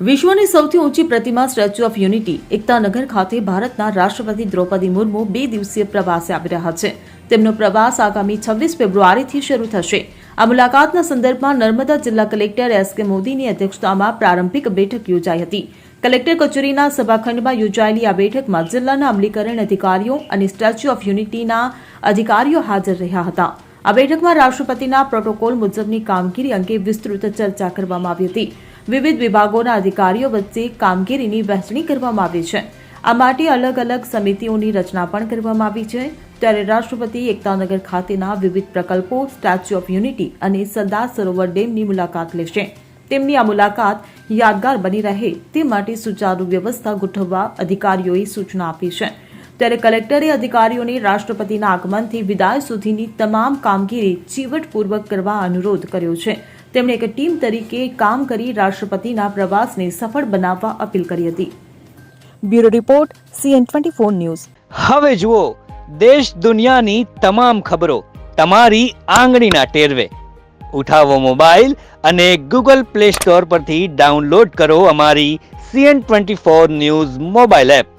વિશ્વની સૌથી ઊંચી પ્રતિમા સ્ટેચ્યુ ઓફ યુનિટી એકતાનગર ખાતે ભારતના રાષ્ટ્રપતિ દ્રૌપદી મુર્મુ 2 દિવસીય પ્રવાસે આવી રહ્યા છે। તેમનો પ્રવાસ આગામી 26 ફેબ્રુઆરીથી શરૂ થશે। આ મુલાકાતના સંદર્ભમાં નર્મદા જિલ્લા કલેક્ટર એસ.કે. મોદીની અધ્યક્ષતામાં પ્રારંભિક બેઠક યોજાઈ હતી। કલેક્ટર કચેરીના સભાખંડમાં યોજાયેલી આ બેઠકમાં જિલ્લાના અમલીકરણ અધિકારીઓ અને સ્ટેચ્યુ ઓફ યુનિટીના અધિકારીઓ હાજર રહ્યા હતા। આ બેઠકમાં રાષ્ટ્રપતિના પ્રોટોકોલ મુજબની કામગીરી અંગે વિસ્તૃત ચર્ચા કરવામાં આવી હતી। વિવિધ વિભાગોના અધિકારીઓ વચ્ચે કામગીરીની વહેંચણી કરવામાં આવી છે। આ માટે અલગ અલગ સમિતિઓની રચના પણ કરવામાં આવી છે। ત્યારે રાષ્ટ્રપતિ એકતાનગર ખાતેના વિવિધ પ્રકલ્પો, સ્ટેચ્યુ ઓફ યુનિટી અને સરદાર સરોવર ડેમની મુલાકાત લેશે। તેમની આ મુલાકાત યાદગાર બની રહે તે માટે સુચારુ વ્યવસ્થા ગોઠવવા અધિકારીઓએ સૂચના આપી છે। ત્યારે કલેક્ટરે અધિકારીઓને રાષ્ટ્રપતિના આગમનથી વિદાય સુધીની તમામ કામગીરી ચીવટપૂર્વક કરવા અનુરોધ કર્યો છે। તેમણે એક ટીમ તરીકે કામ કરી રાષ્ટ્રપતિના પ્રવાસને સફળ બનાવવા અપીલ કરી હતી। Bureau report CN24 news. હવે જુઓ દેશ દુનિયાની તમામ ખબરો તમારી આંગળીના ટેરવે। ઉઠાવો મોબાઈલ અને Google Play Store પરથી ડાઉનલોડ કરો અમારી CN24 ન્યૂઝ મોબાઈલ એપ।